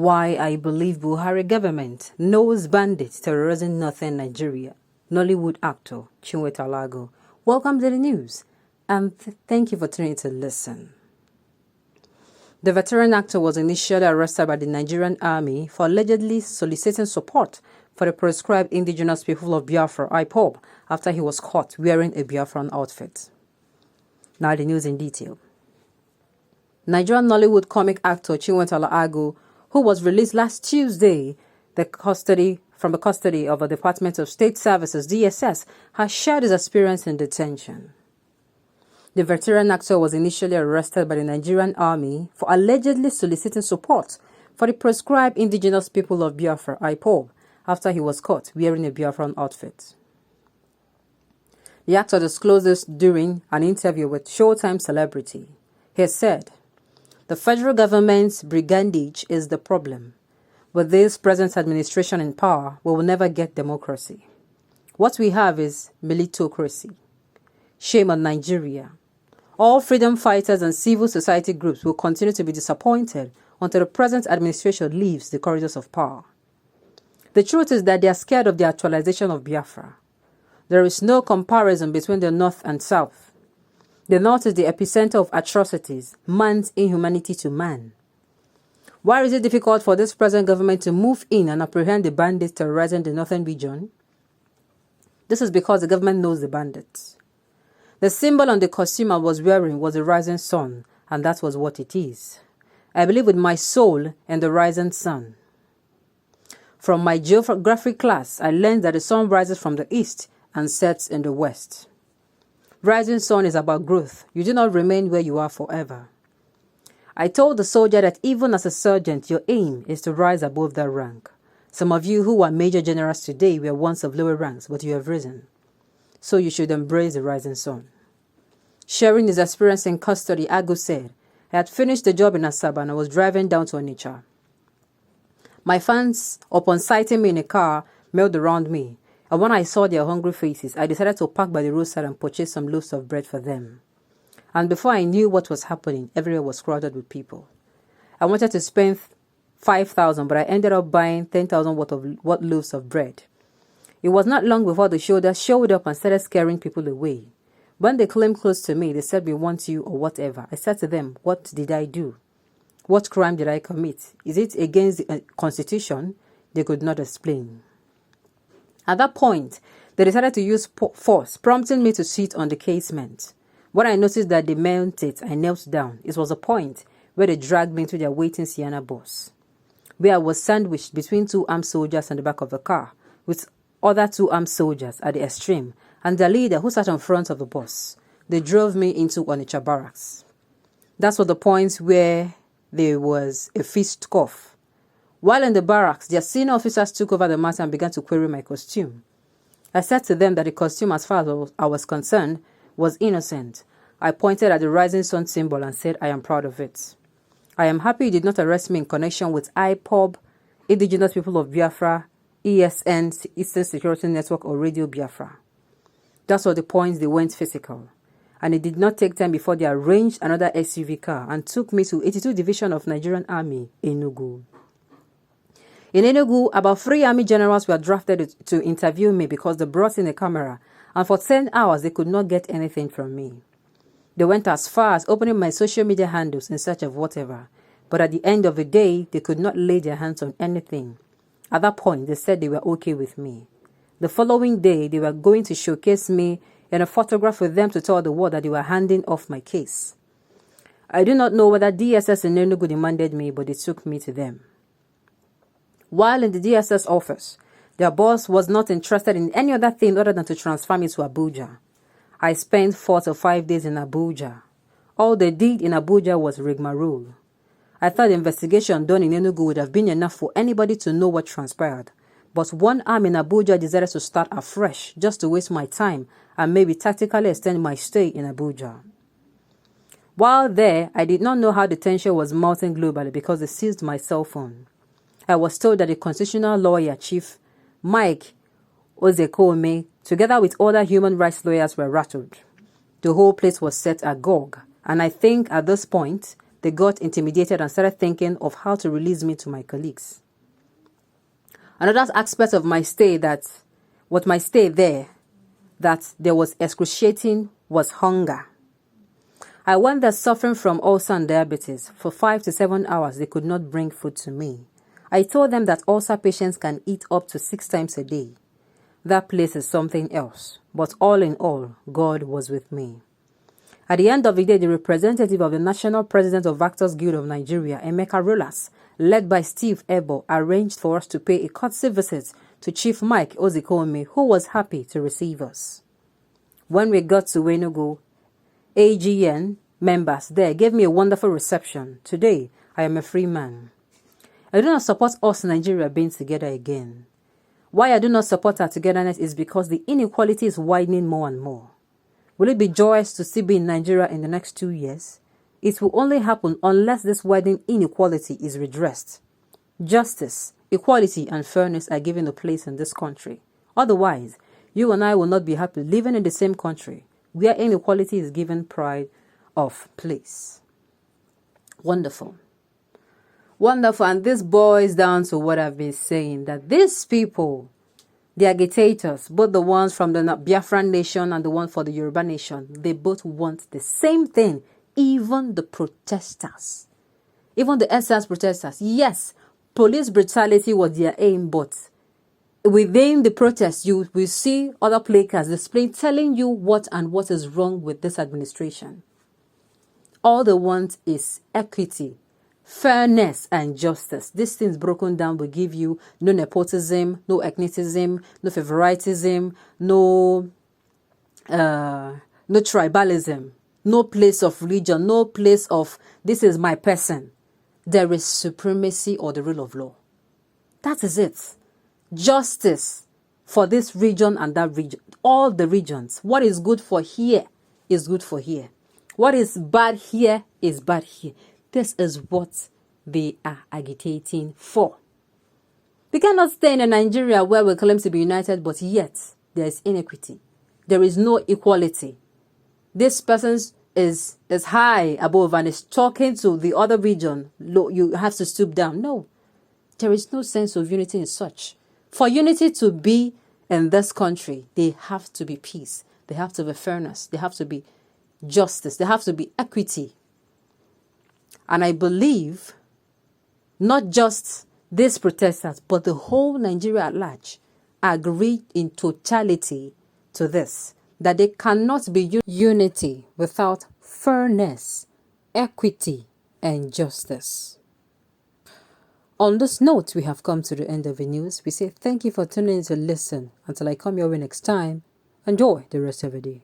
Why I believe Buhari government knows bandits terrorizing northern Nigeria. Nollywood actor Chinwe Talago. Welcome to the news, and thank you for tuning to listen. The veteran actor was initially arrested by the Nigerian army for allegedly soliciting support for the proscribed indigenous people of Biafra, IPOB, after he was caught wearing a Biafran outfit. Now the news in detail. Nigerian Nollywood comic actor Chinwe Talago, who was released last Tuesday from the custody of the Department of State Services, DSS, has shared his experience in detention. The veteran actor was initially arrested by the Nigerian army for allegedly soliciting support for the proscribed indigenous people of Biafra, IPOB, after he was caught wearing a Biafran outfit. The actor disclosed this during an interview with Showtime Celebrity. He said, "The federal government's brigandage is the problem. With this present administration in power, we will never get democracy. What we have is militocracy. Shame on Nigeria. All freedom fighters and civil society groups will continue to be disappointed until the present administration leaves the corridors of power. The truth is that they are scared of the actualization of Biafra. There is no comparison between the North and South. The North is the epicenter of atrocities, man's inhumanity to man. Why is it difficult for this present government to move in and apprehend the bandits terrorizing the northern region? This is because the government knows the bandits. The symbol on the costume I was wearing was the rising sun, and that was what it is. I believe with my soul in the rising sun. From my geography class, I learned that the sun rises from the east and sets in the west. Rising sun is about growth. You do not remain where you are forever. I told the soldier that even as a sergeant, your aim is to rise above that rank. Some of you who are major generals today were once of lower ranks, but you have risen. So you should embrace the rising sun." Sharing his experience in custody, Agu said, "I had finished the job in Asaba and I was driving down to Onitsha. My fans, upon sighting me in a car, milled around me, and when I saw their hungry faces, I decided to park by the roadside and purchase some loaves of bread for them. And before I knew what was happening, everywhere was crowded with people. I wanted to spend 5,000, but I ended up buying 10,000 worth of loaves of bread. It was not long before the soldiers showed up and started scaring people away. When they came close to me, they said, 'We want you,' or whatever. I said to them, 'What did I do? What crime did I commit? Is it against the Constitution?' They could not explain. At that point, they decided to use force, prompting me to sit on the casement. When I noticed that they meant it, I knelt down. It was a point where they dragged me into their waiting Sienna bus, where I was sandwiched between two armed soldiers in the back of the car, with other two armed soldiers at the extreme, and the leader who sat in front of the bus. They drove me into Onitsha barracks. That was the point where there was a fist cuff. While in the barracks, their senior officers took over the matter and began to query my costume. I said to them that the costume, as far as I was concerned, was innocent. I pointed at the rising sun symbol and said, "I am proud of it. I am happy you did not arrest me in connection with IPOB, Indigenous People of Biafra, ESN, Eastern Security Network, or Radio Biafra." That's what the points they went physical. And it did not take time before they arranged another SUV car and took me to 82 Division of Nigerian Army, Enugu. In Enugu, about 3 army generals were drafted to interview me because they brought in a camera, and for 10 hours they could not get anything from me. They went as far as opening my social media handles in search of whatever, but at the end of the day, they could not lay their hands on anything. At that point, they said they were okay with me. The following day, they were going to showcase me in a photograph with them to tell the world that they were handing off my case. I do not know whether DSS in Enugu demanded me, but they took me to them. While in the DSS office, their boss was not interested in any other thing other than to transfer me to Abuja. I spent 4 to 5 days in Abuja. All they did in Abuja was rigmarole. I thought the investigation done in Enugu would have been enough for anybody to know what transpired. But one arm in Abuja decided to start afresh just to waste my time and maybe tactically extend my stay in Abuja. While there, I did not know how the tension was mounting globally because they seized my cell phone. I was told that the constitutional lawyer, Chief Mike Ozekome, together with other human rights lawyers, were rattled. The whole place was set agog, and I think at this point, they got intimidated and started thinking of how to release me to my colleagues. Another aspect of my stay there, that there was excruciating was hunger. I went there suffering from ulcer and diabetes. For 5 to 7 hours, they could not bring food to me. I told them that ulcer patients can eat up to 6 times a day. That place is something else. But all in all, God was with me. At the end of the day, the representative of the National President of Actors Guild of Nigeria, Emeka Rollas, led by Steve Ebo, arranged for us to pay a courtesy visit to Chief Mike Ozikome, who was happy to receive us. When we got to Enugu, AGN members there gave me a wonderful reception. Today, I am a free man. I do not support us Nigeria being together again. Why I do not support our togetherness is because the inequality is widening more and more. Will it be joyous to still be in Nigeria in the next 2 years? It will only happen unless this widening inequality is redressed. Justice, equality, and fairness are given a place in this country. Otherwise, you and I will not be happy living in the same country where inequality is given pride of place. Wonderful. Wonderful. And this boils down to what I've been saying, that these people, the agitators, both the ones from the Biafran nation and the one for the Yoruba nation, they both want the same thing. Even the protesters, even the SS protesters. Yes, police brutality was their aim, but within the protest, you will see other placards displaying, telling you what is wrong with this administration. All they want is equity, fairness, and justice. These things broken down will give you no nepotism, no ethnicism, no favoritism, no tribalism, no place of religion, no place of this is my person. There is supremacy or the rule of law. That is it. Justice for this region and that region, all the regions. What is good for here is good for here. What is bad here is bad here. This is what they are agitating for. We cannot stay in a Nigeria where we claim to be united, but yet there is inequity. There is no equality. This person is high above and is talking to the other region. Look, you have to stoop down. No, there is no sense of unity in such. For unity to be in this country, there have to be peace. There have to be fairness. There have to be justice. There have to be equity. And I believe not just these protesters, but the whole Nigeria at large agreed in totality to this, that there cannot be unity without fairness, equity, and justice. On this note, we have come to the end of the news. We say thank you for tuning in to listen. Until I come your way next time, enjoy the rest of the day.